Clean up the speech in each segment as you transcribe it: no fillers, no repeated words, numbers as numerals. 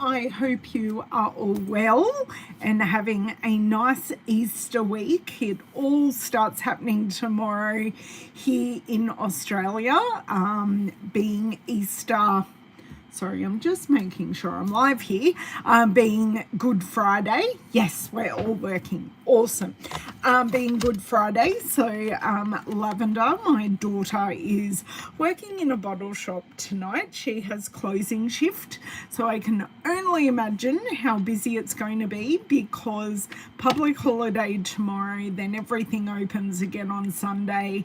I hope you are all well and having a nice Easter week. It all starts happening tomorrow here in Australia, being Easter. Sorry, I'm just making sure I'm live here. Being Good Friday. Yes, we're all working. Awesome. Being Good Friday. So Lavender, my daughter, is working in a bottle shop tonight. She has closing shift. So I can only imagine how busy it's going to be because public holiday tomorrow, then everything opens again on Sunday.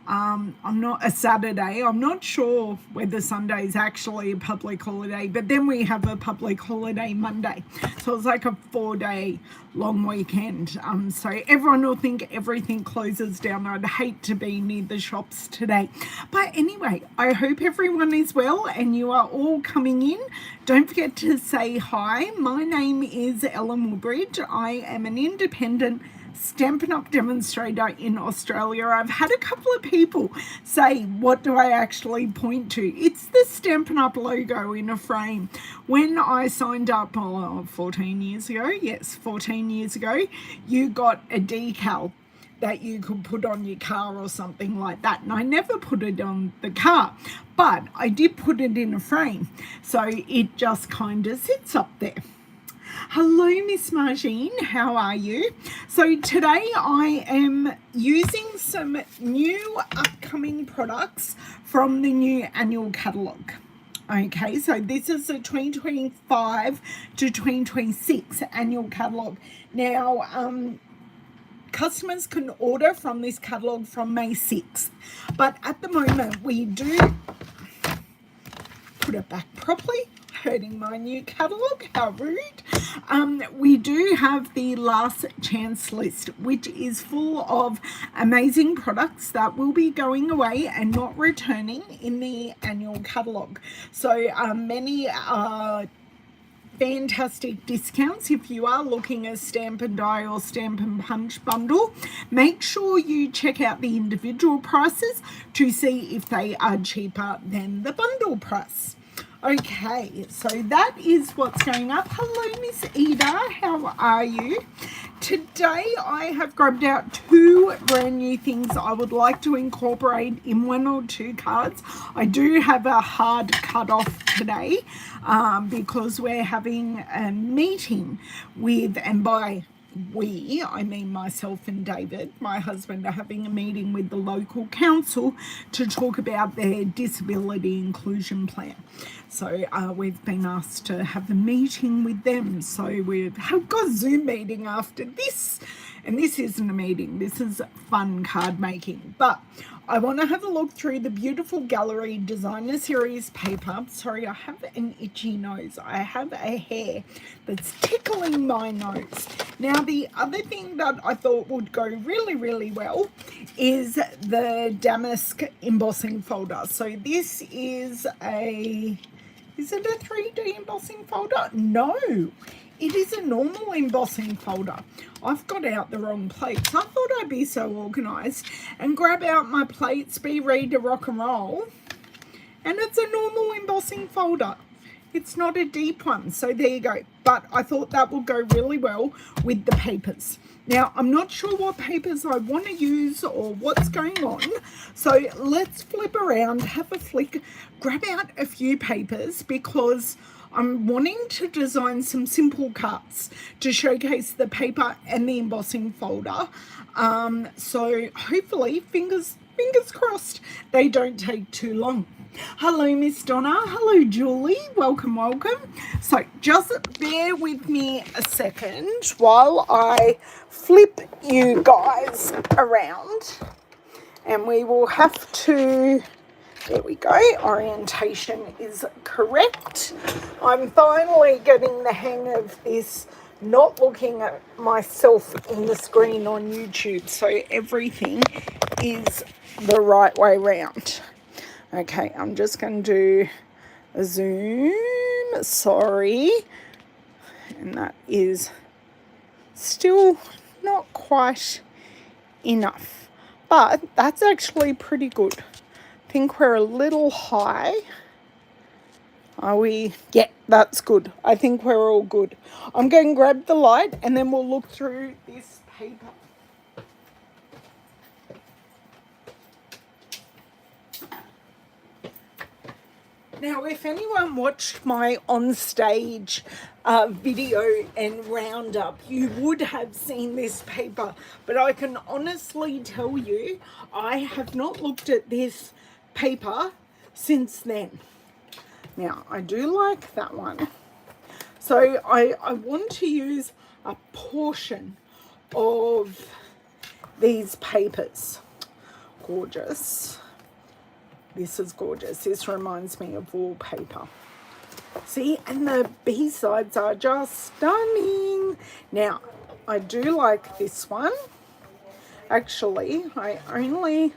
I'm not a Saturday. I'm not sure whether Sunday is actually a public holiday, but then we have a public holiday Monday. So it's like a 4-day long weekend. So everyone will think everything closes down. I'd hate to be near the shops today. But anyway, I hope everyone is well and you are all coming in. Don't forget to say hi. My name is Woodbridge. I am an independent Stampin' Up! Demonstrator in Australia. I've had a couple of people say, what do I actually point to? It's the Stampin' Up! Logo in a frame. When I signed up 14 years ago, yes, 14 years ago, you got a decal that you could put on your car or something like that. And I never put it on the car, but I did put it in a frame. So it just kind of sits up there. Hello, Miss Margine, how are you? So today I am using some new upcoming products from the new annual catalogue. Okay, so this is the 2025 to 2026 annual catalogue. Now, customers can order from this catalogue from May 6th, but at the moment we do put it back properly. Hurting my new catalogue, how rude. We do have the last chance list, which is full of amazing products that will be going away and not returning in the annual catalogue. So many fantastic discounts. If you are looking at Stampin' Die or Stampin' Punch bundle, make sure you check out the individual prices to see if they are cheaper than the bundle price. Okay, so that is what's going up. Hello, Miss Ida, how are you? Today I have grabbed out two brand new things I would like to incorporate in one or two cards. I do have a hard cut off today because we're having a meeting with, and by we, I mean myself and David, my husband, are having a meeting with the local council to talk about their disability inclusion plan. So we've been asked to have a meeting with them. So we've got a Zoom meeting after this. And this isn't a meeting, this is fun card making. But I want to have a look through the beautiful Gallery Designer Series paper. Sorry, I have an itchy nose. I have a hair that's tickling my nose. Now, the other thing that I thought would go really, really well is the Damask embossing folder. So this is is it a 3D embossing folder? No, it is a normal embossing folder. I've got out the wrong plates. I thought I'd be so organised and grab out my plates, be ready to rock and roll. And it's a normal embossing folder. It's not a deep one, so there you go. But I thought that would go really well with the papers. Now, I'm not sure what papers I want to use or what's going on. So let's flip around, have a flick, grab out a few papers because I'm wanting to design some simple cards to showcase the paper and the embossing folder. So hopefully, fingers crossed, they don't take too long. Hello, Miss Donna. Hello, Julie. Welcome, welcome. So just bear with me a second while I flip you guys around. And we will have to, there we go, orientation is correct. I'm finally getting the hang of this, not looking at myself in the screen on YouTube, so everything is the right way round. Okay, I'm just going to do a zoom, sorry, and that is still not quite enough, but that's actually pretty good. I think we're a little high. Are we? Yeah, that's good. I think we're all good. I'm going to grab the light and then we'll look through this paper. Now, if anyone watched my on-stage video and roundup, you would have seen this paper. But I can honestly tell you, I have not looked at this paper since then. Now, I do like that one. So I want to use a portion of these papers. Gorgeous. This is gorgeous. This reminds me of wallpaper. See, and the B-sides are just stunning. Now, I do like this one. Actually, I only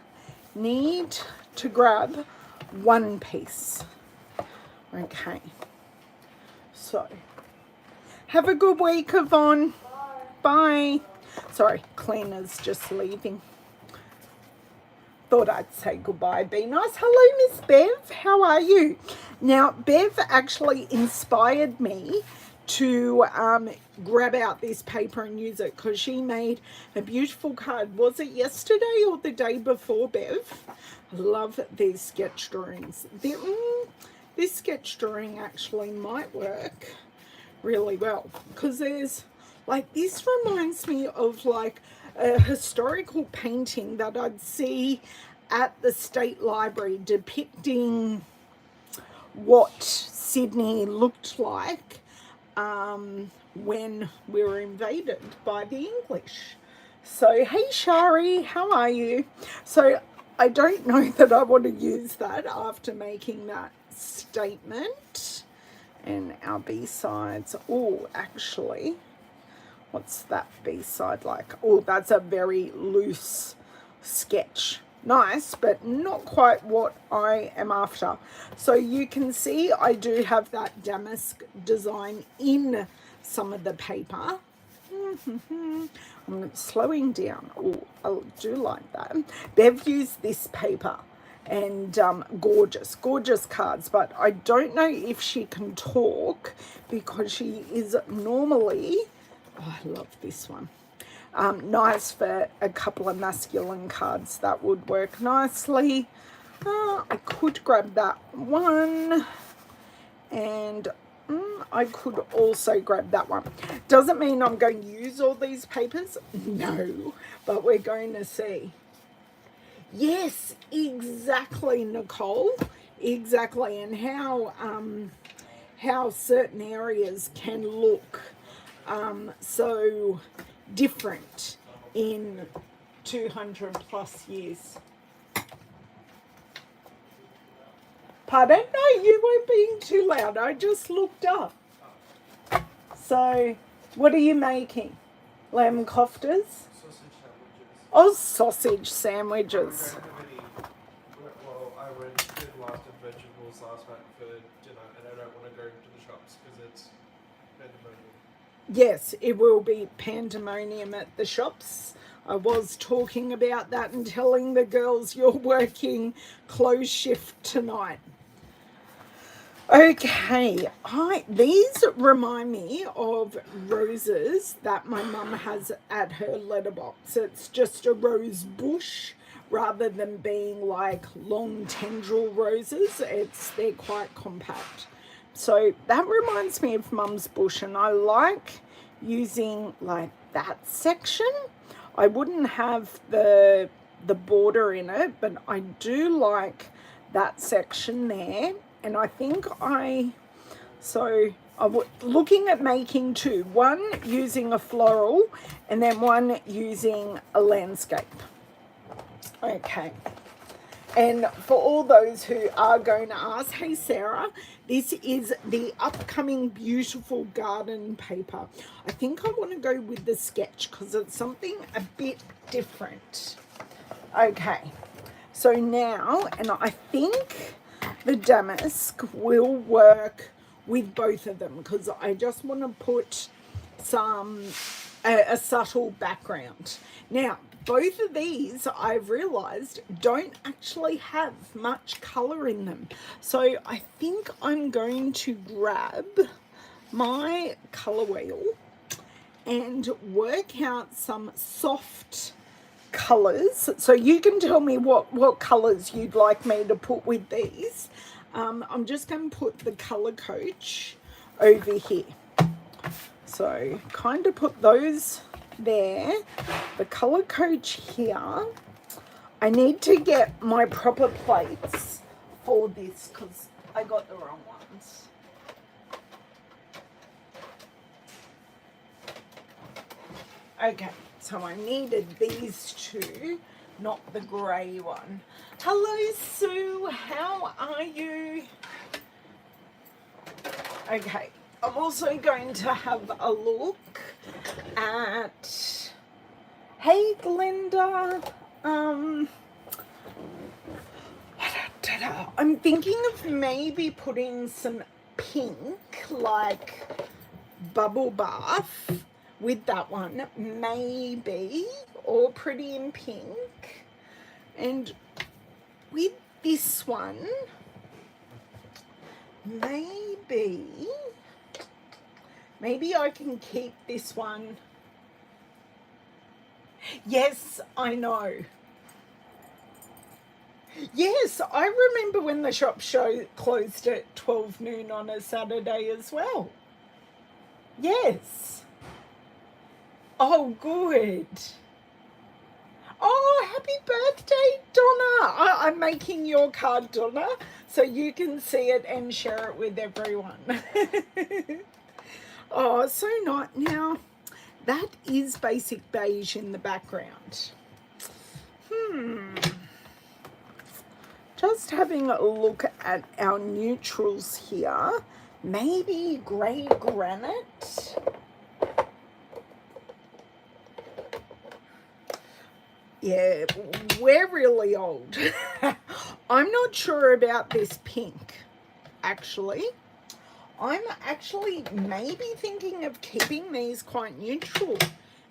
need to grab one piece. Okay. So, have a good week, Yvonne. Bye. Sorry, cleaner's just leaving. Thought I'd say goodbye, be nice. Hello, Miss Bev. How are you? Now, Bev actually inspired me to grab out this paper and use it because she made a beautiful card. Was it yesterday or the day before, Bev? I love these sketch drawings. This sketch drawing actually might work really well because there's like, this reminds me of like a historical painting that I'd see at the State Library depicting what Sydney looked like when we were invaded by the English. So, hey Shari, how are you? So, I don't know that I want to use that after making that statement. And our B-sides, oh, actually, what's that B-side like? Oh, that's a very loose sketch. Nice, but not quite what I am after. So you can see I do have that damask design in some of the paper. I'm slowing down. Oh, I do like that. Bev used this paper and gorgeous cards, but I don't know if she can talk because she is normally, oh, I love this one. Nice for a couple of masculine cards. That would work nicely. I could grab that one and I could also grab that one. Doesn't mean I'm going to use all these papers. No, but we're going to see. Yes, exactly, Nicole. Exactly, and how certain areas can look so different in 200 plus years. Pardon? No, you weren't being too loud. I just looked up. So, what are you making? Lamb koftas? Oh, sausage sandwiches. Well, I did lots of vegetables last night for dinner, and I don't want to go to the shops because it's pandemonium. Yes, it will be pandemonium at the shops. I was talking about that and telling the girls you're working close shift tonight. Okay, these remind me of roses that my mum has at her letterbox. It's just a rose bush rather than being like long tendril roses. They're quite compact. So that reminds me of Mum's bush, and I like using like that section. I wouldn't have the border in it, but I do like that section there. And I think I'm looking at making two. One using a floral and then one using a landscape. Okay. And for all those who are going to ask, hey Sarah, this is the upcoming beautiful garden paper. I think I want to go with the sketch because it's something a bit different. Okay. So now, and I think the damask will work with both of them because I just want to put a subtle background. Now, both of these, I've realized, don't actually have much color in them. So I think I'm going to grab my color wheel and work out some soft colors. So you can tell me what colors you'd like me to put with these. I'm just going to put the color coach over here. So kind of put those there, the color coach here. I need to get my proper plates for this because I got the wrong ones. Okay, so I needed these two, not the grey one. Hello, Sue. How are you? Okay, I'm also going to have a look at... Hey, Glenda. I'm thinking of maybe putting some pink, like bubble bath, with that one, maybe, or pretty in pink. And with this one, maybe I can keep this one. Yes, I know. Yes, I remember when the shop closed at 12 noon on a Saturday as well. Yes. Oh, good. Oh, happy birthday, Donna. I'm making your card, Donna, so you can see it and share it with everyone. Oh, so nice. Now, that is basic beige in the background. Just having a look at our neutrals here. Maybe grey granite. Yeah, we're really old. I'm not sure about this pink, actually. I'm actually maybe thinking of keeping these quite neutral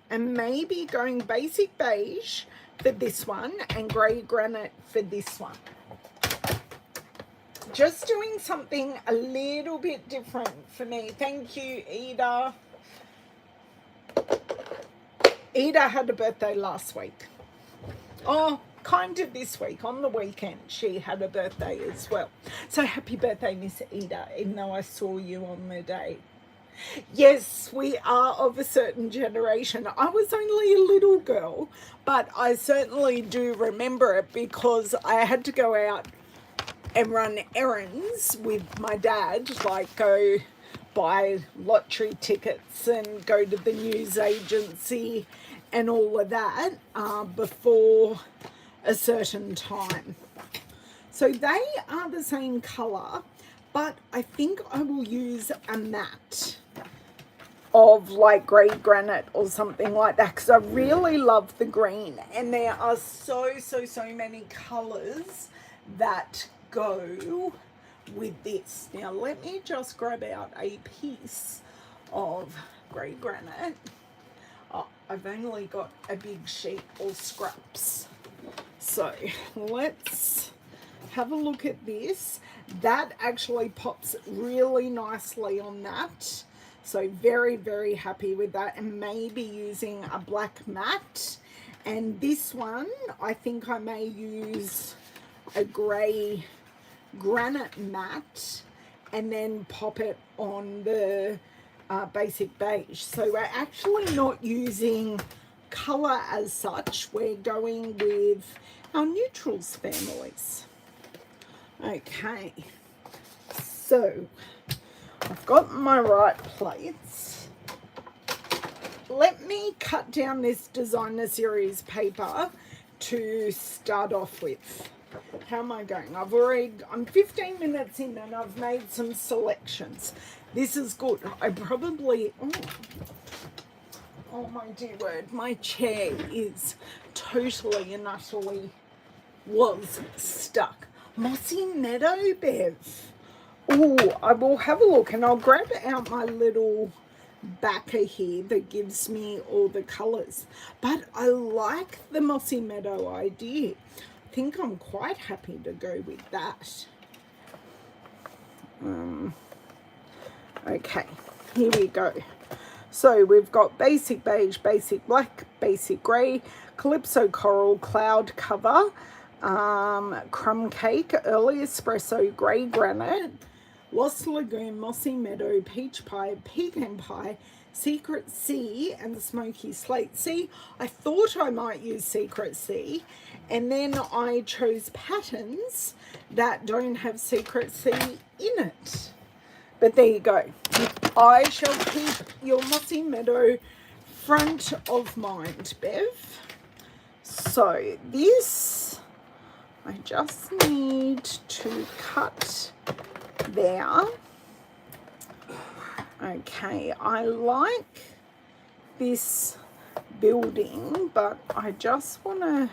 and maybe going basic beige for this one and grey granite for this one. Just doing something a little bit different for me. Thank you, Ida. Ida had a birthday last week. Oh, kind of this week, on the weekend, she had a birthday as well. So happy birthday, Miss Ida, even though I saw you on the day. Yes, we are of a certain generation. I was only a little girl, but I certainly do remember it because I had to go out and run errands with my dad, like go buy lottery tickets and go to the news agency and all of that before a certain time. So they are the same colour, but I think I will use a matte of like grey granite or something like that because I really love the green, and there are so many colours that go with this. Now let me just grab out a piece of grey granite. Oh, I've only got a big sheet or scraps. So let's have a look at this. That actually pops really nicely on that. So very happy with that, and maybe using a black matte. And this one, I think I may use a grey granite matte and then pop it on the basic beige. So we're actually not using colour as such. We're going with our neutrals families. Okay, so I've got my right plates. Let me cut down this designer series paper to start off with. How am I going? I'm 15 minutes in and I've made some selections. This is good. I probably, oh my dear word, my chair is totally and utterly was stuck. Mossy Meadow, Bev. Oh, I will have a look and I'll grab out my little backer here that gives me all the colors. But I like the Mossy Meadow idea. I think I'm quite happy to go with that. Okay, here we go. So we've got basic beige, basic black, basic grey, Calypso coral, cloud cover, crumb cake, early espresso, grey granite, Lost Lagoon, Mossy Meadow, peach pie, pecan pie, Secret Sea, and the Smoky Slate. See, I thought I might use Secret Sea, and then I chose patterns that don't have Secret Sea in it. But there you go. I shall keep your Mossy Meadow front of mind, Bev. So this, I just need to cut there. Okay, I like this building, but I just want to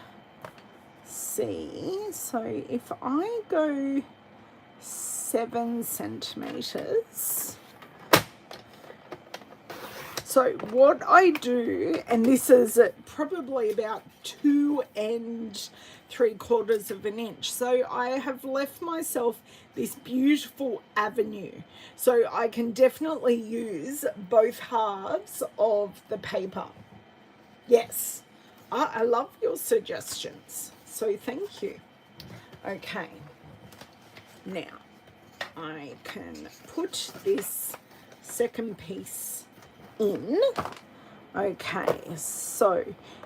see. So if I go 7 centimeters, so what I do, and this is probably about 2 3/4 of an inch. So I have left myself this beautiful avenue. So I can definitely use both halves of the paper. Yes, I love your suggestions. So thank you. Okay, now I can put this second piece in. Okay, so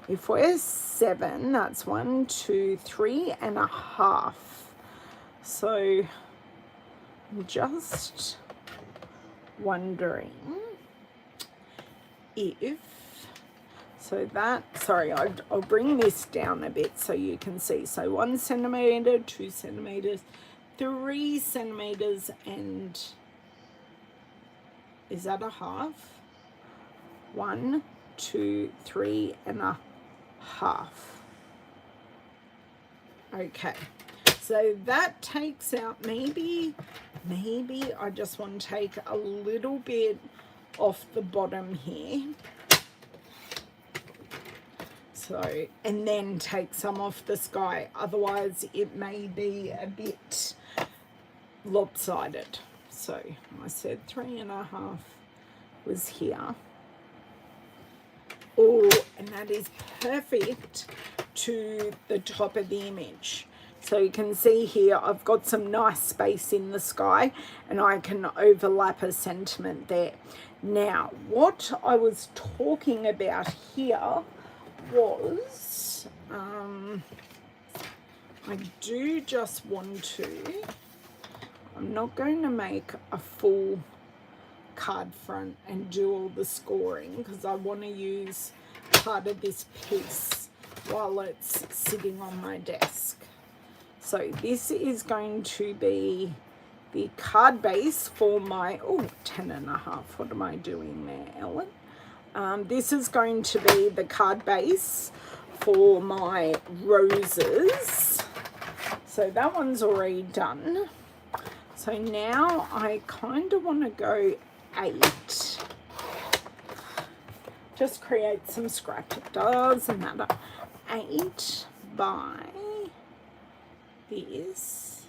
if we're 7, that's 1, 2, 3.5. So I'm just wondering if, so that, sorry, I'll bring this down a bit so you can see. So 1 centimeter, 2 centimeters, 3 centimeters, and is that a half? 1, 2, 3.5. Okay, so that takes out, maybe I just want to take a little bit off the bottom here. So, and then take some off the sky, otherwise it may be a bit lopsided. So I said 3.5 was here. Oh, and that is perfect to the top of the image. So you can see here I've got some nice space in the sky, and I can overlap a sentiment there. Now, what I was talking about here was, I do just want to, I'm not going to make a full card front and do all the scoring, because I want to use part of this piece while it's sitting on my desk. So this is going to be the card base for my, 10.5. What am I doing there, Ellen? This is going to be the card base for my roses. So that one's already done. So now I kind of want to go 8. Just create some scrap. It doesn't matter. 8 by this.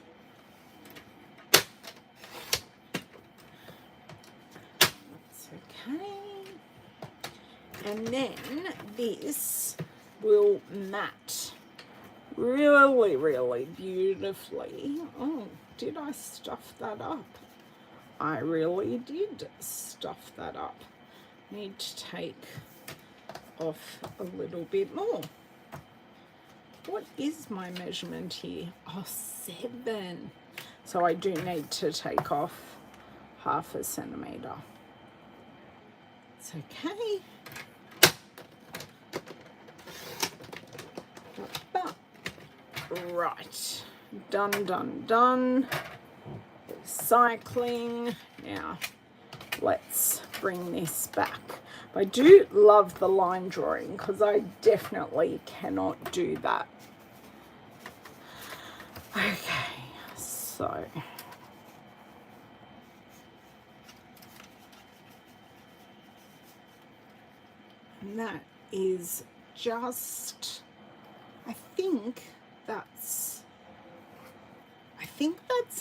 That's okay. And then this will mat really, really beautifully. Oh, did I stuff that up? I really did stuff that up. Need to take off a little bit more. What is my measurement here? Oh, 7. So I do need to take off 0.5 centimeter. It's okay. Right, done. Recycling. Now let's bring this back. I do love the line drawing, because I definitely cannot do that. Okay, so And that is just, I think that's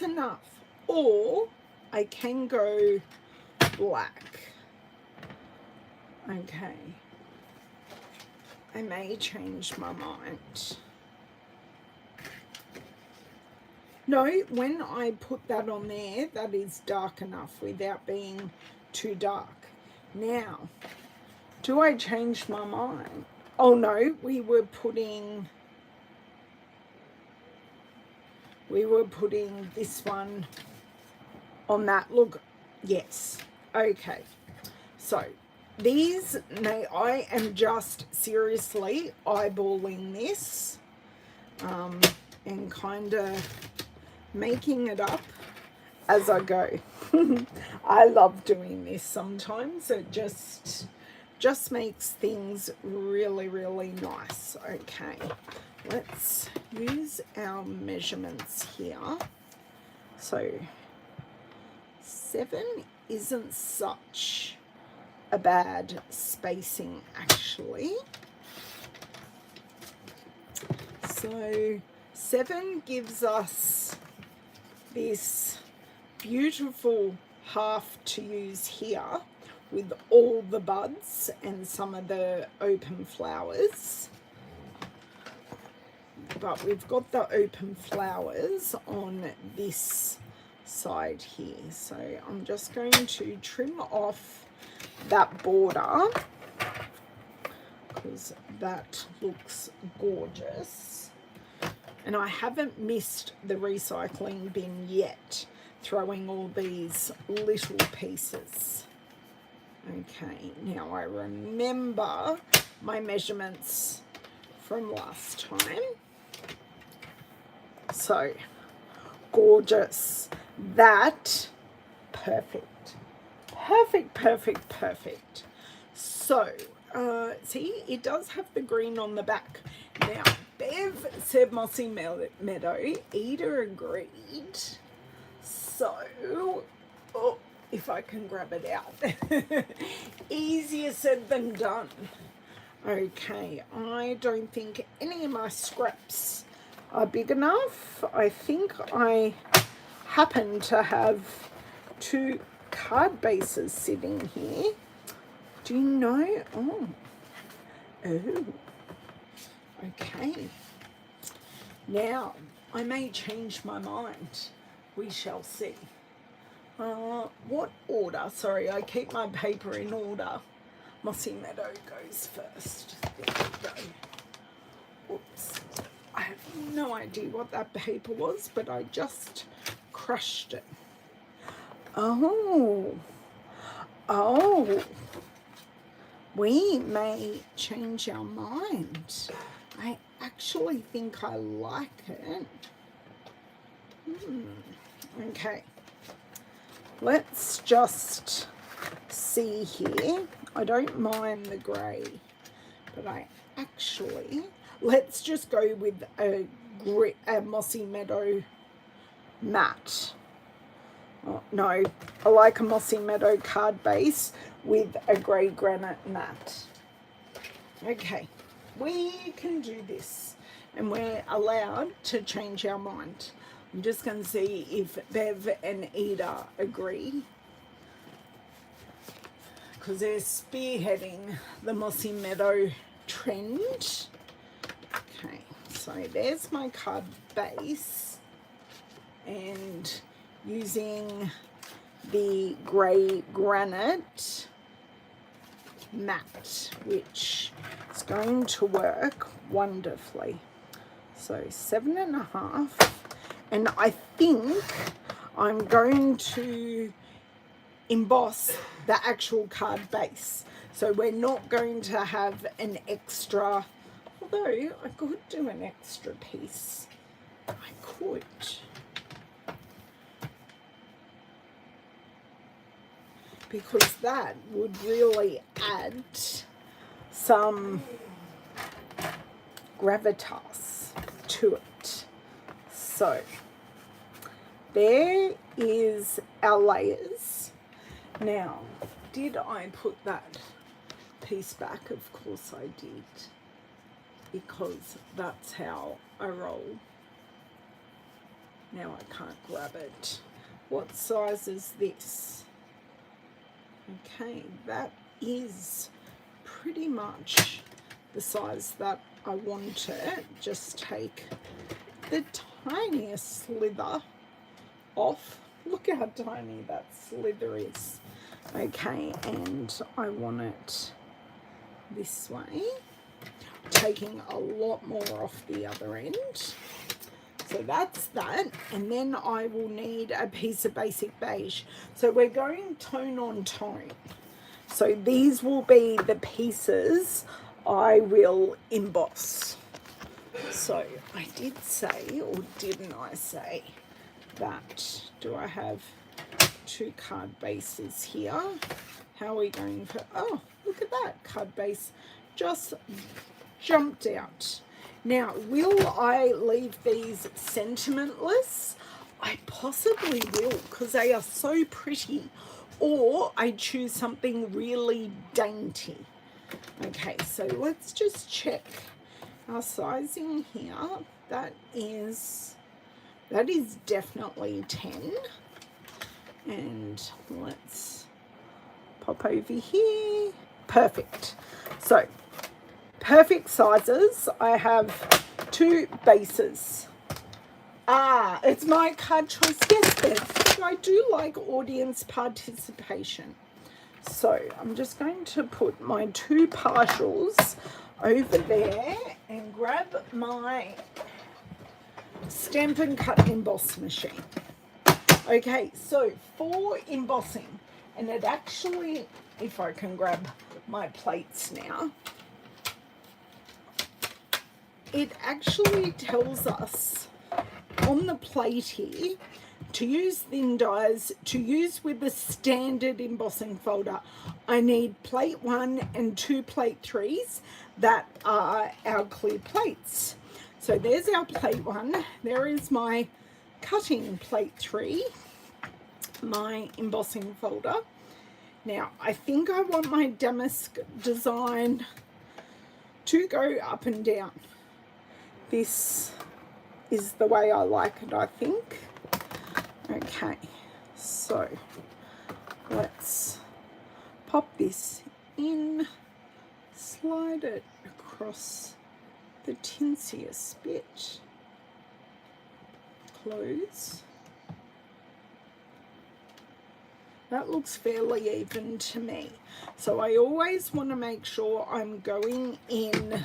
enough. Or I can go black. Okay. I may change my mind. No, when I put that on there, that is dark enough without being too dark. Now, do I change my mind? Oh no, we were putting this one on that. Look, yes. Okay. So these, no, I am just seriously eyeballing this and kind of making it up as I go. I love doing this sometimes. It just makes things really, really nice. Okay, let's use our measurements here. So 7 isn't such a bad spacing actually. So 7 gives us this beautiful half to use here with all the buds and some of the open flowers. But we've got the open flowers on this side here. So I'm just going to trim off that border because that looks gorgeous. And I haven't missed the recycling bin yet, throwing all these little pieces. Okay, now I remember my measurements from last time. So, gorgeous. That, perfect. Perfect, perfect, perfect. So, see, it does have the green on the back. Now, Bev said Mossy Meadow. Eda agreed. So, oh, if I can grab it out. Easier said than done. Okay, I don't think any of my scraps are big enough. I think I happen to have 2 card bases sitting here. Do you know? Oh. Okay. Now, I may change my mind. We shall see. What order? Sorry, I keep my paper in order. Mossy Meadow goes first. There we go. Oops. I have no idea what that paper was, but I just crushed it. Oh. We may change our mind. I actually think I like it. Okay. Let's just see here. I don't mind the grey, but I actually, let's just go with a Mossy Meadow matte. Oh, no, I like a Mossy Meadow card base with a grey granite matte. Okay, we can do this, and we're allowed to change our mind. I'm just going to see if Bev and Eda agree, because they're spearheading the Mossy Meadow trend. Okay, so there's my card base, and using the grey granite matte, which is going to work wonderfully. So 7.5, and I think I'm going to emboss the actual card base. So we're not going to have an extra, although I could do an extra piece. I could. Because that would really add some gravitas to it. So there is our layers. Now, did I put that piece back. Of course I did, because that's how I roll. Now I can't grab it. What size is this? Okay, that is pretty much the size that I want it. Just take the tiniest slither off. Look how tiny that slither is. Okay, and I want it this way, taking a lot more off the other end. So that's that, and then I will need a piece of basic beige. So we're going tone on tone. So these will be the pieces I will emboss. So I did say, or didn't I say, that do I have 2 card bases here? How are we going for, oh, look at that, card base just jumped out. Now, will I leave these sentimentless? I possibly will, because they are so pretty, or I choose something really dainty. Okay, so let's just check our sizing here. That is definitely 10. And let's pop over here. Perfect. So, perfect sizes. I have 2 bases. Ah, it's my card choice. Yes, Beth. I do like audience participation. So I'm just going to put my 2 partials over there and grab my Stampin' Cut Emboss machine. Okay, so for embossing, and it actually, if I can grab my plates now, it actually tells us on the plate here to use thin dies, to use with the standard embossing folder. I need plate 1 and 2 plate 3s that are our clear plates. So there's our plate 1. There is my cutting plate 3, my embossing folder. Now I think I want my damask design to go up and down. This is the way I like it, I think. Okay, so let's pop this in, slide it across the tinsiest bit, close. That looks fairly even to me. So I always want to make sure I'm going in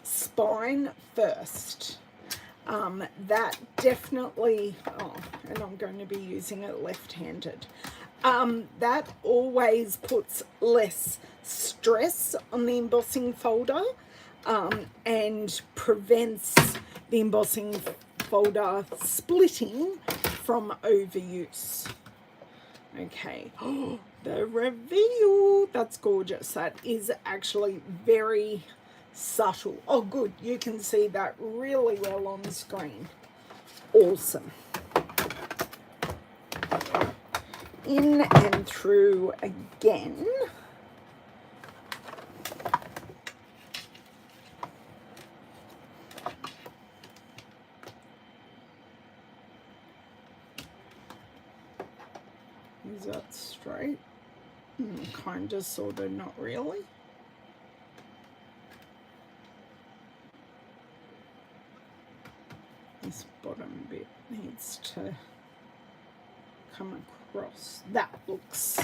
spine first. That definitely, oh, and I'm going to be using it left-handed. That always puts less stress on the embossing folder and prevents the embossing folder splitting from overuse. Okay, oh, the reveal, that's gorgeous. That is actually very subtle. Oh good, you can see that really well on the screen. Awesome. In and through again. Is that straight? Kind of, sort of, not really. This bottom bit needs to come across. That looks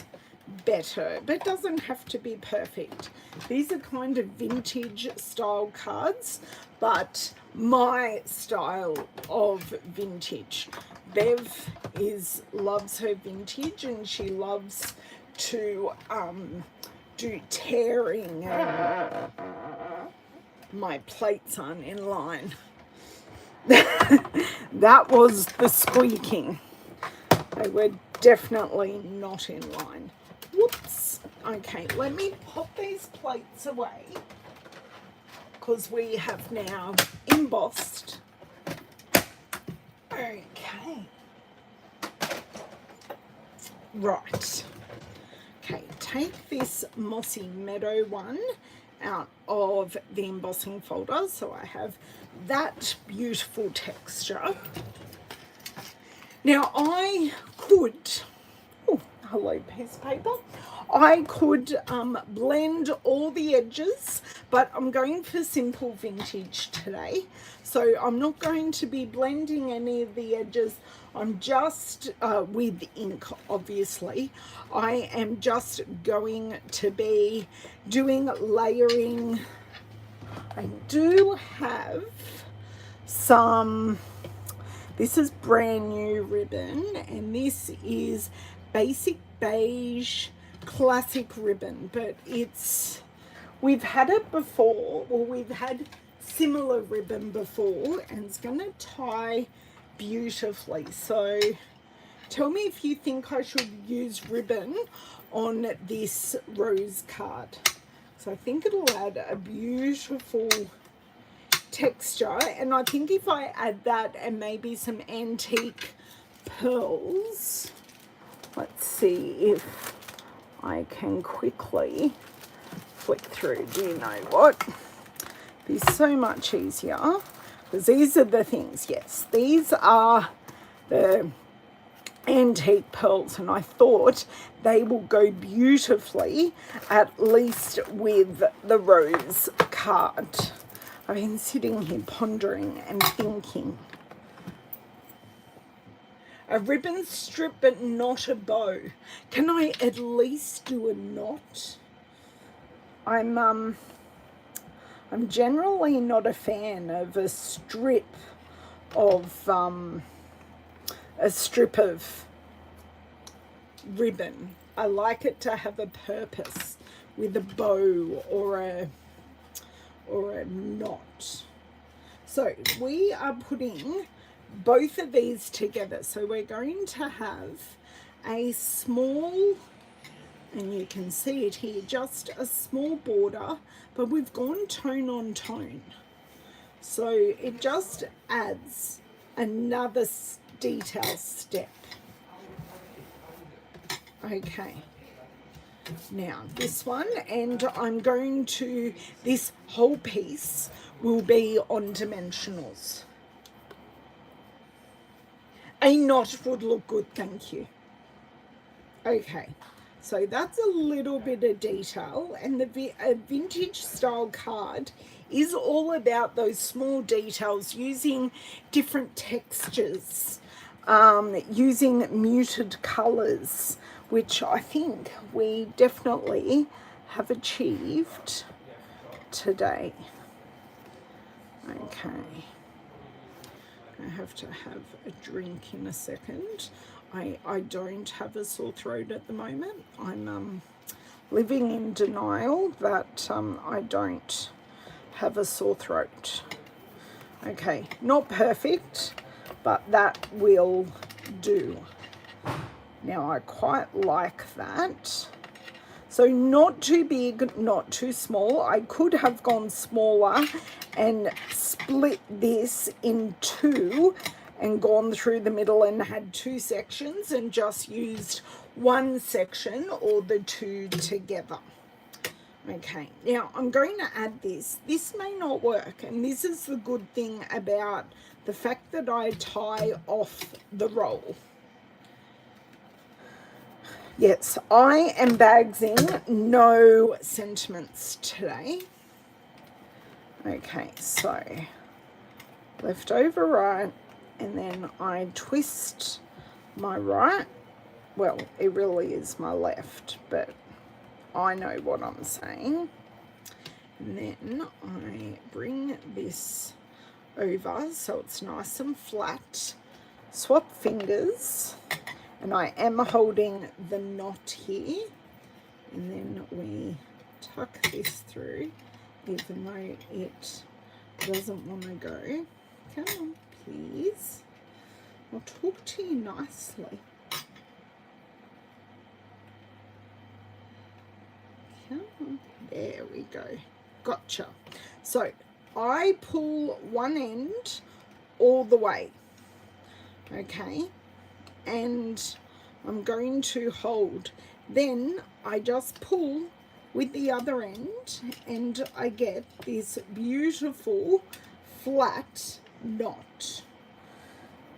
better, but it doesn't have to be perfect. These are kind of vintage style cards, but my style of vintage. Bev loves her vintage, and she loves to do tearing, and my plates aren't in line. That was the squeaking. They were definitely not in line. Whoops. Okay, let me pop these plates away, because we have now embossed. Okay. Right. Okay, take this Mossy Meadow one out of the embossing folder, so I have that beautiful texture. Now I could, oh, hello piece of paper, I could blend all the edges, but I'm going for simple vintage today, so I'm not going to be blending any of the edges. I'm just, with ink obviously, I am just going to be doing layering. I do have some, this is brand new ribbon, and this is basic beige classic ribbon, but it's, we've had it before, or we've had similar ribbon before, and it's going to tie beautifully. So tell me if you think I should use ribbon on this rose card. So I think it'll add a beautiful texture, and I think if I add that and maybe some antique pearls, let's see if I can quickly flick through. Do you know what? It'd be so much easier, because these are the things. Yes, these are the antique pearls, and I thought they will go beautifully at least with the rose card. I've been sitting here pondering and thinking. A ribbon strip but not a bow. Can I at least do a knot? I'm generally not a fan of a strip of ribbon. I like it to have a purpose with a bow or a knot. So we are putting both of these together. So we're going to have a small, and you can see it here, just a small border, but we've gone tone on tone. So it just adds another detail step. Okay. Now this one, and I'm going to, this whole piece will be on dimensionals. A knot would look good, thank you. Okay, so that's a little bit of detail, and a vintage style card is all about those small details, using different textures, using muted colours, which I think we definitely have achieved today. Okay. I have to have a drink in a second. I don't have a sore throat at the moment. I'm living in denial that I don't have a sore throat. Okay, not perfect, but that will do. Now I quite like that. So not too big, not too small. I could have gone smaller and split this in two and gone through the middle and had two sections and just used one section or the two together. Okay, now I'm going to add this. This may not work, and this is the good thing about the fact that I tie off the roll. Yes, I am bagsing, no sentiments today. Okay, so left over right, and then I twist my right. Well, it really is my left, but I know what I'm saying. And then I bring this over so it's nice and flat. Swap fingers. And I am holding the knot here, and then we tuck this through, even though it doesn't want to go. Come on, please. I'll talk to you nicely. Come on. There we go. Gotcha. So I pull one end all the way. Okay. And I'm going to hold. Then I just pull with the other end and I get this beautiful flat knot.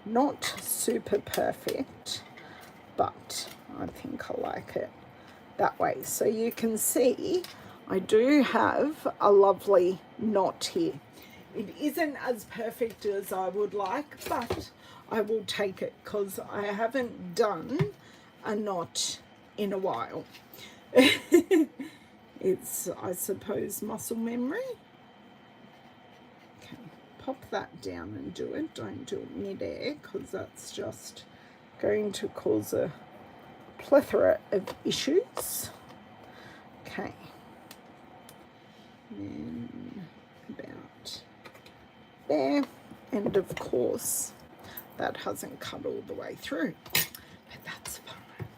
Not super perfect, but I think I like it that way. So you can see I do have a lovely knot here. It isn't as perfect as I would like, but I will take it because I haven't done a knot in a while. It's, I suppose, muscle memory. Okay, pop that down and do it. Don't do it mid-air because that's just going to cause a plethora of issues. Okay. Then about there. And of course, that hasn't cut all the way through. But that's fine.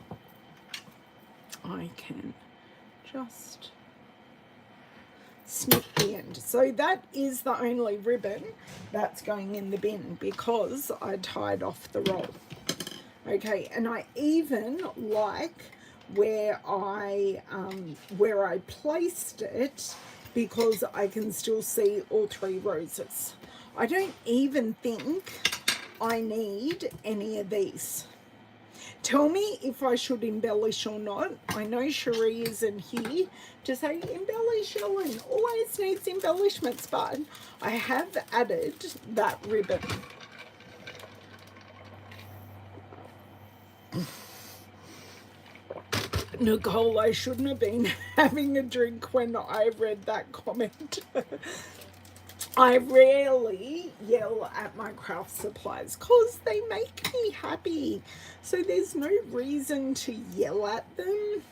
I can just snip the end. So that is the only ribbon that's going in the bin because I tied off the roll. Okay, and I even like where I placed it because I can still see all 3 roses. I don't even think I need any of these. Tell me if I should embellish or not. I know Cherie isn't here to say embellish, Ellen always needs embellishments, but I have added that ribbon. Nicole, I shouldn't have been having a drink when I read that comment. I rarely yell at my craft supplies because they make me happy. So there's no reason to yell at them.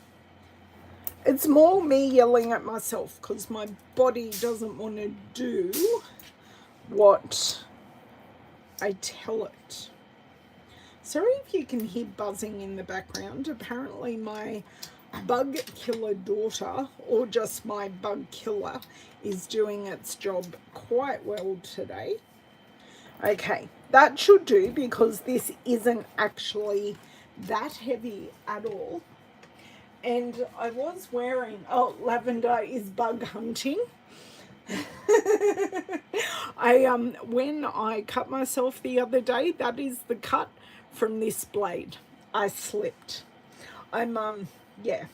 It's more me yelling at myself because my body doesn't want to do what I tell it. Sorry if you can hear buzzing in the background. Apparently my bug killer daughter, or just my bug killer, is doing its job quite well today. Okay, that should do because this isn't actually that heavy at all. And I was wearing, oh, lavender is bug hunting. When I cut myself the other day, that is the cut from this blade. I slipped. Yeah.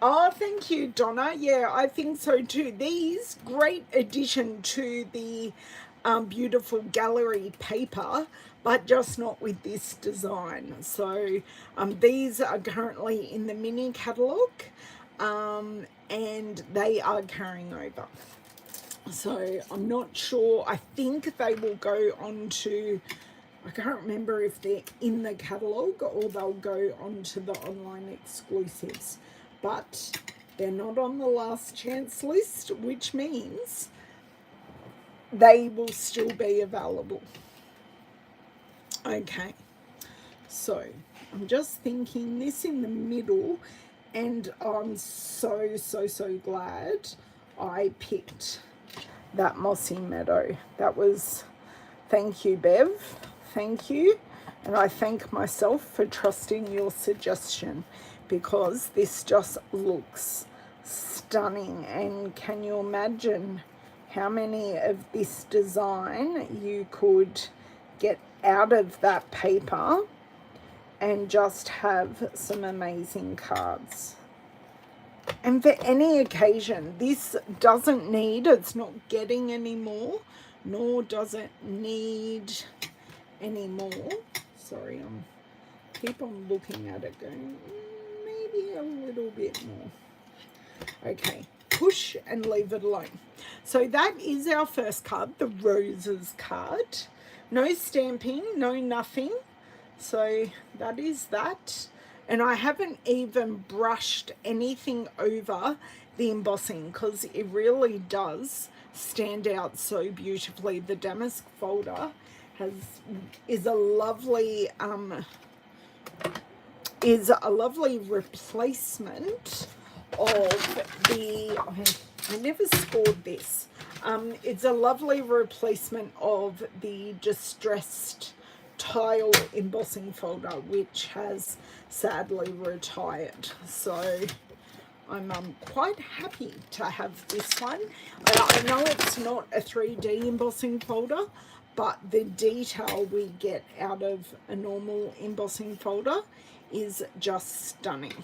Oh, thank you, Donna. Yeah, I think so too. These, great addition to the beautiful gallery paper, but just not with this design. So these are currently in the mini catalogue and they are carrying over. So I'm not sure. I think they will go on to, I can't remember if they're in the catalogue or they'll go on to the online exclusives. But they're not on the last chance list, which means they will still be available. Okay, so I'm just thinking this in the middle, and I'm so glad I picked that mossy meadow. That was, thank you, Bev, thank you. And I thank myself for trusting your suggestion because this just looks stunning. And can you imagine how many of this design you could get out of that paper and just have some amazing cards? And for any occasion, this doesn't need, it's not getting any more, nor does it need any more. Sorry, I'm keep on looking at it going, maybe a little bit more. Okay, push and leave it alone. So that is our first card, the roses card. No stamping, no nothing. So that is that. And I haven't even brushed anything over the embossing because it really does stand out so beautifully. The Damask folder is a lovely replacement of the, I never scored this. It's a lovely replacement of the distressed tile embossing folder, which has sadly retired. So I'm quite happy to have this one. I know it's not a 3D embossing folder, but the detail we get out of a normal embossing folder is just stunning.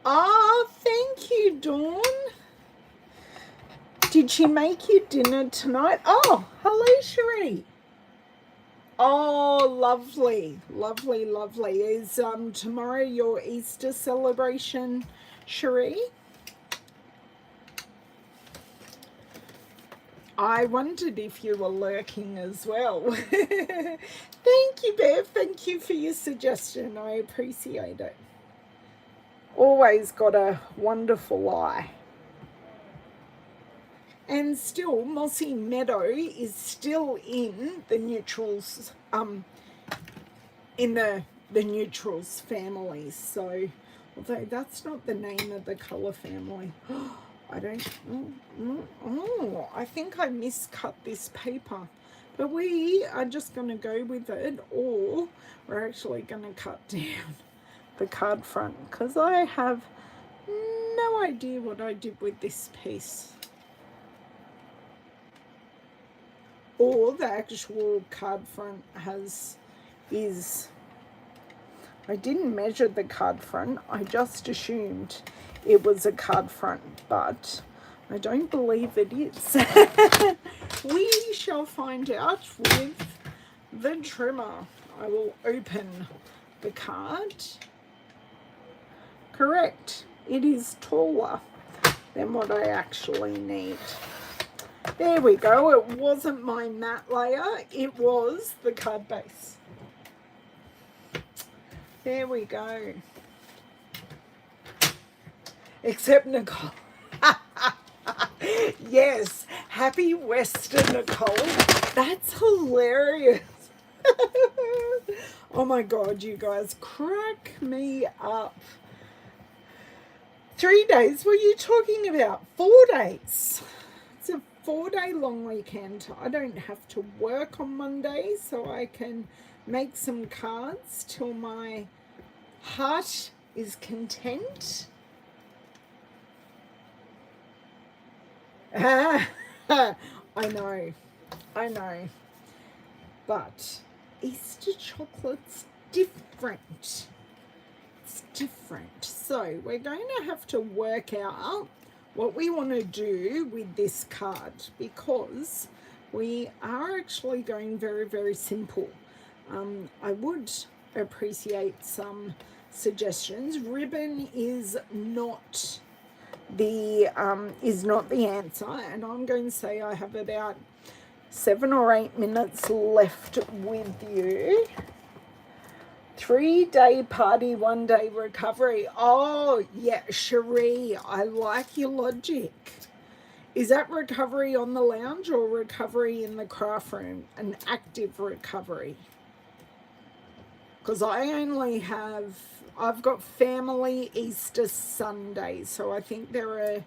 Ah, thank you, Dawn. Did she make you dinner tonight? Oh, hello, Cherie. Oh, lovely, lovely, lovely. Is tomorrow your Easter celebration, Cherie? I wondered if you were lurking as well. Thank you, Bev. Thank you for your suggestion. I appreciate it. Always got a wonderful eye. And still, Mossy Meadow is still in the neutrals, in the neutrals family. So, although that's not the name of the colour family. I don't, oh, I think I miscut this paper. But we are just going to go with it, or we're actually going to cut down the card front, because I have no idea what I did with this piece. Or the actual card front is, I didn't measure the card front, I just assumed it was a card front, but I don't believe it is. We shall find out with the trimmer. I will open the card. Correct, it is taller than what I actually need. There we go. It wasn't my matte layer, it was the card base. There we go. Except Nicole. Yes, happy Western, Nicole. That's hilarious. Oh my God, you guys crack me up. 3 days? What are you talking about? 4 days. It's a 4-day long weekend. I don't have to work on Monday, so I can make some cards till my heart is content. I know, but Easter chocolate's different. It's different. So we're going to have to work out what we want to do with this card, because we are actually going very, very simple. I would appreciate some suggestions. Ribbon is not the answer, and I'm going to say I have about 7 or 8 minutes left with you. 3-day party, 1-day recovery. Oh yeah, Cherie, I like your logic. Is that recovery on the lounge or recovery in the craft room? An active recovery. Because I've got family Easter Sunday, so I think there are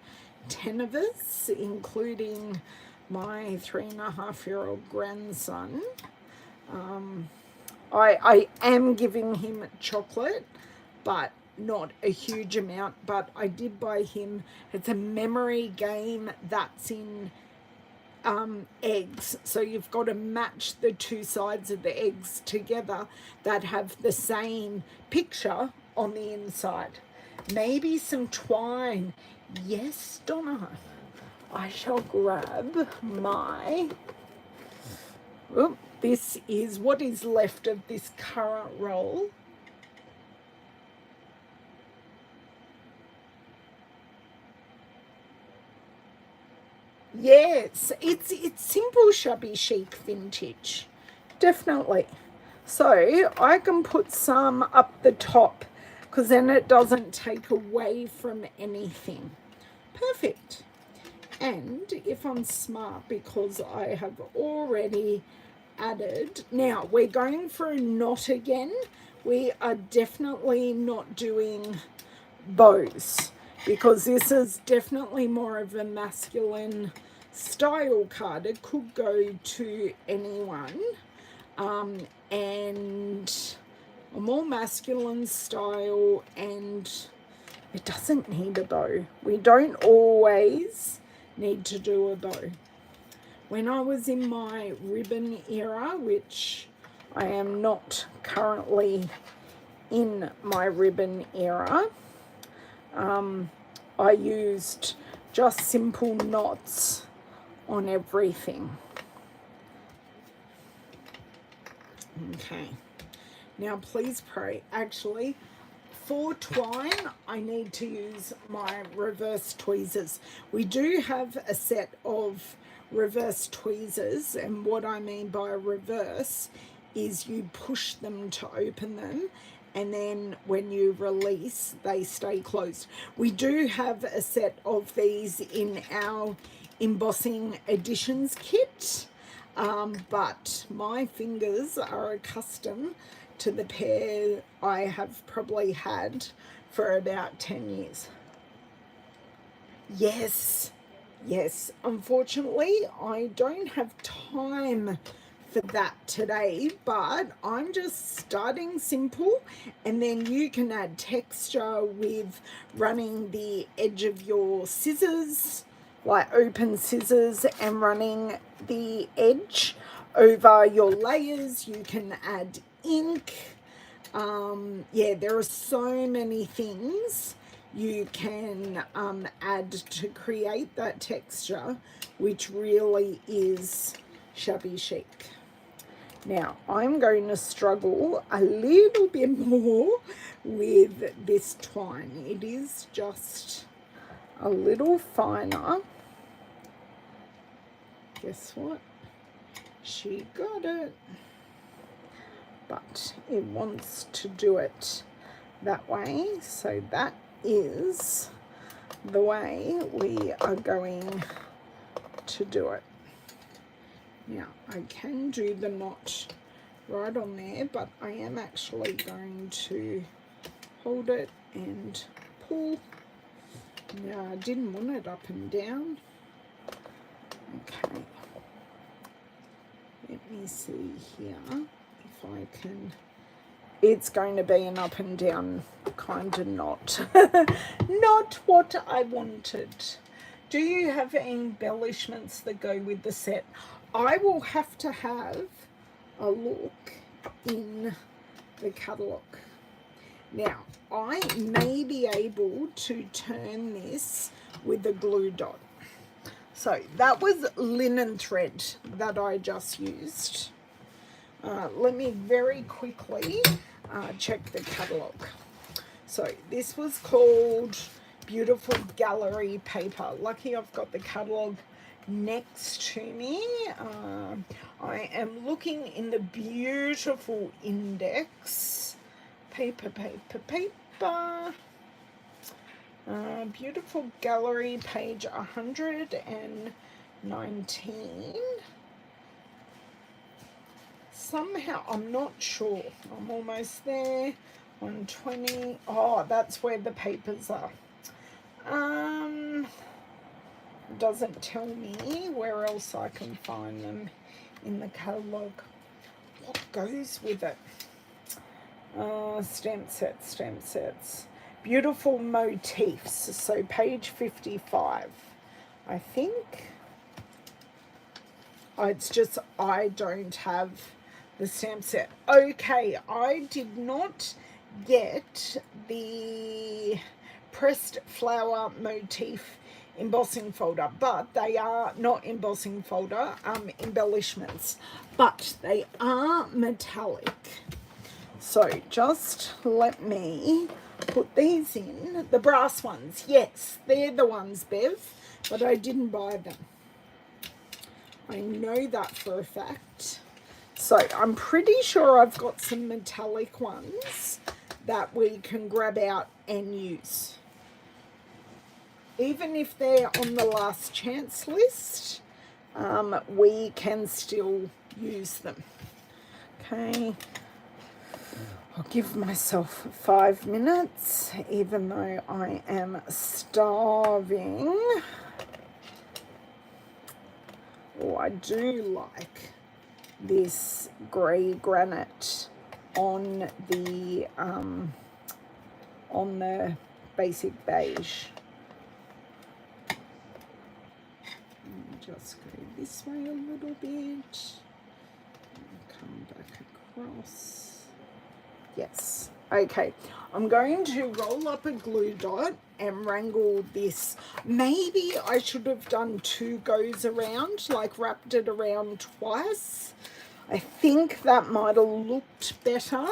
10 of us, including my 3.5-year-old grandson. I am giving him chocolate, but not a huge amount. But I did buy him, it's a memory game that's in eggs, so you've got to match the 2 sides of the eggs together that have the same picture on the inside. Maybe some twine. Yes, Donna, I shall grab my, this is what is left of this currant roll. Yes, it's simple shabby chic vintage, definitely. So I can put some up the top, because then it doesn't take away from anything. Perfect. And if I'm smart, because I have already added, now we're going for a knot again. We are definitely not doing bows, because this is definitely more of a masculine style card. It could go to anyone. And a more masculine style, and it doesn't need a bow. We don't always need to do a bow. When I was in my ribbon era, which I am not currently in my ribbon era, I used just simple knots on everything. Okay, now please pray. Actually, for twine, I need to use my reverse tweezers. We do have a set of reverse tweezers, and what I mean by reverse is you push them to open them, and then when you release, they stay closed. We do have a set of these in our embossing additions kit, but my fingers are accustomed to the pair I have probably had for about 10 years. Yes, unfortunately, I don't have time for that today, but I'm just starting simple, and then you can add texture with running the edge of your scissors, like open scissors, and running the edge over your layers. You can add ink. Yeah, there are so many things you can add to create that texture, which really is shabby chic. Now, I'm going to struggle a little bit more with this twine. It is just a little finer. Guess what? She got it. But it wants to do it that way. So that is the way we are going to do it. Now, I can do the knot right on there, but I am actually going to hold it and pull. Now, I didn't want it up and down. Okay. Let me see here if I can. It's going to be an up and down kind of knot. Not what I wanted. Do you have embellishments that go with the set? I will have to have a look in the catalogue. Now, I may be able to turn this with a glue dot. So that was linen thread that I just used. Let me very quickly check the catalogue. So this was called Beautiful Gallery Paper. Lucky I've got the catalogue next to me. I am looking in the beautiful index. Paper. Beautiful Gallery, page 119. Somehow, I'm not sure. I'm almost there. 120. Oh, that's where the papers are. Doesn't tell me where else I can find them in the catalogue. What goes with it? Stamp sets. Beautiful motifs. So page 55, I think. Oh, it's just I don't have the stamp set. Okay, I did not get the pressed flower motif embossing folder, but they are not embossing folder, embellishments, but they are metallic. So just let me put these in. The brass ones, yes, they're the ones, Bev, but I didn't buy them. I know that for a fact. So I'm pretty sure I've got some metallic ones that we can grab out and use. Even if they're on the last chance list, we can still use them. Okay. I'll give myself 5 minutes, even though I am starving. Oh, I do like this grey granite on the basic beige. Just go this way a little bit and come back across. Yes. Okay, I'm going to roll up a glue dot and wrangle this. Maybe I should have done 2 goes around, like wrapped it around twice. I think that might have looked better,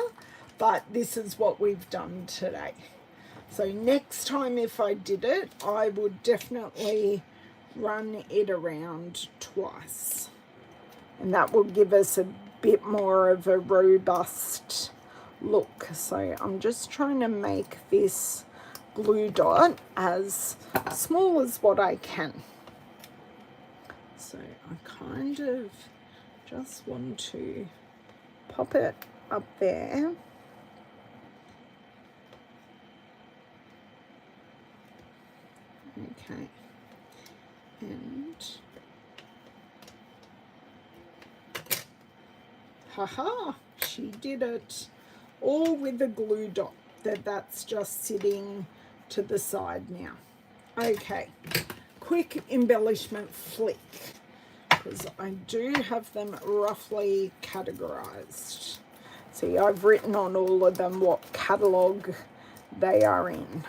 but this is what we've done today. So next time if I did it, I would definitely run it around twice. And that will give us a bit more of a robust look. So I'm just trying to make this glue dot as small as what I can. So I kind of just want to pop it up there. Okay. And haha, she did it. All with a glue dot. That's just sitting to the side now. Okay, quick embellishment flick, because I do have them roughly categorized. See, I've written on all of them what catalogue they are in.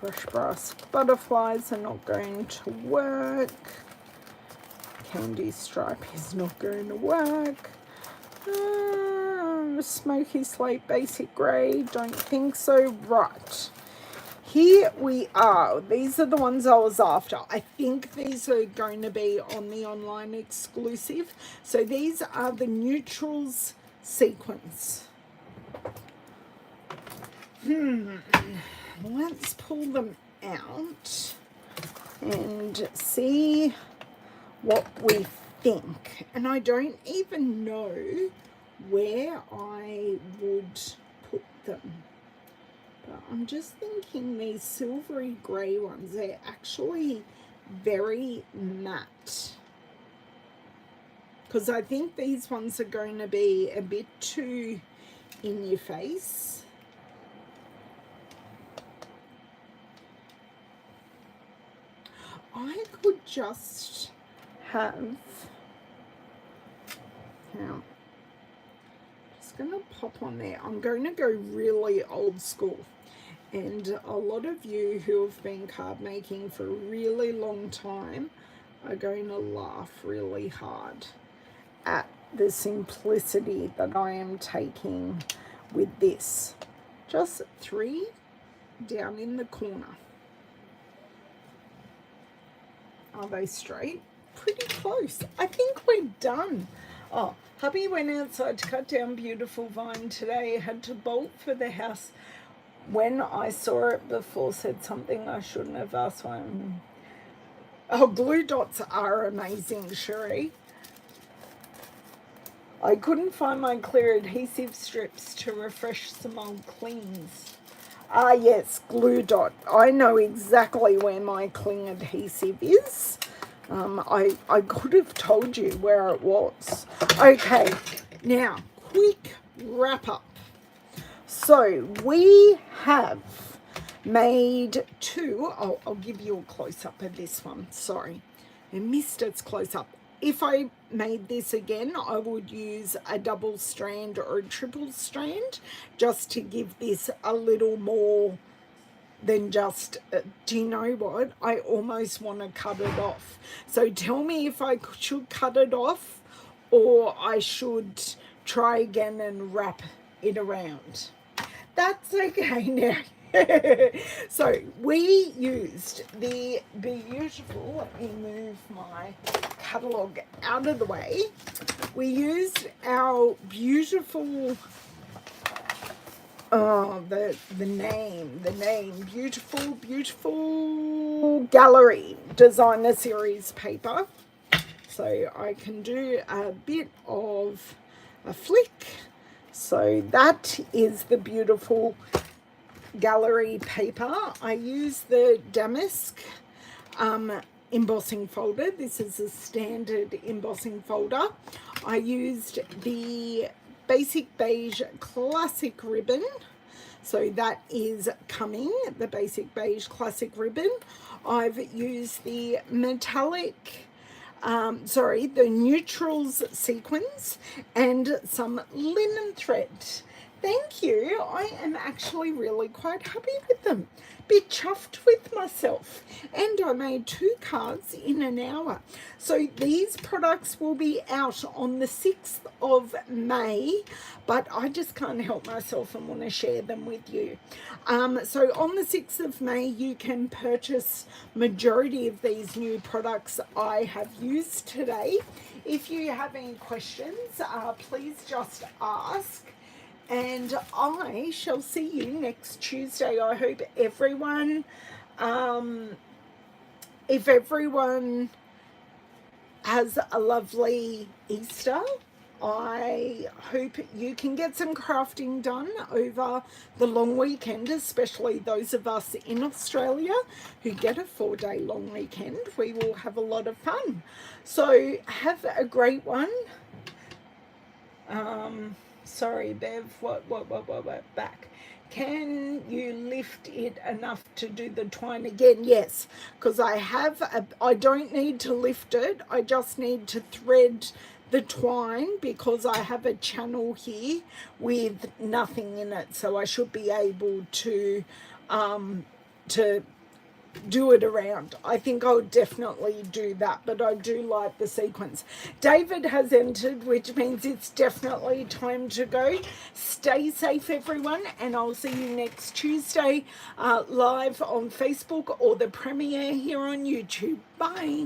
Brush brass butterflies are not going to work. Candy stripe is not going to work. Smoky slate basic grey, don't think so. Right, here we are. These are the ones I was after. I think these are going to be on the online exclusive. So these are the neutrals sequence. Let's pull them out and see what we think. And I don't even know where I would put them. But I'm just thinking these silvery grey ones, they're actually very matte. Because I think these ones are going to be a bit too in your face. I could just have, now, just going to pop on there. I'm going to go really old school. And a lot of you who have been card making for a really long time are going to laugh really hard at the simplicity that I am taking with this. Just 3 down in the corner. Are they straight? Pretty close. I think we're done. Oh, hubby went outside to cut down beautiful vine today. Had to bolt for the house. When I saw it before, said something I shouldn't have asked one. Oh, glue dots are amazing, Cherie. I couldn't find my clear adhesive strips to refresh some old clings. Ah, yes, glue dot. I know exactly where my cling adhesive is. I could have told you where it was. Okay, now, quick wrap up. So, we have made 2. I'll give you a close-up of this one. Sorry, I missed its close-up. If I made this again, I would use a double strand or a triple strand just to give this a little more than just, do you know what? I almost want to cut it off. So tell me if I should cut it off or I should try again and wrap it around. That's okay now. So we used the beautiful, let me move my catalogue out of the way. We used our beautiful, the name, beautiful gallery designer series paper. So I can do a bit of a flick. So that is the beautiful gallery paper. I use the Damask embossing folder. This is a standard embossing folder. I used the Basic Beige Classic ribbon. So that is coming, the Basic Beige Classic ribbon. I've used the metallic, the neutrals sequins and some linen thread. Thank you. I am actually really quite happy with them. Bit chuffed with myself. And I made 2 cards in an hour. So these products will be out on the 6th of May, but I just can't help myself and want to share them with you. So on the 6th of May, you can purchase majority of these new products I have used today. If you have any questions, please just ask. And I shall see you next Tuesday. I hope everyone, if everyone has a lovely Easter, I hope you can get some crafting done over the long weekend, especially those of us in Australia who get a 4-day long weekend. We will have a lot of fun. So have a great one. Sorry, Bev, what, back. Can you lift it enough to do the twine again? Yes, because I don't need to lift it. I just need to thread the twine because I have a channel here with nothing in it. So I should be able to do it around. I think I'll definitely do that, but I do like the sequence. David has entered, which means it's definitely time to go. Stay safe, everyone, and I'll see you next Tuesday live on Facebook or the premiere here on YouTube. Bye.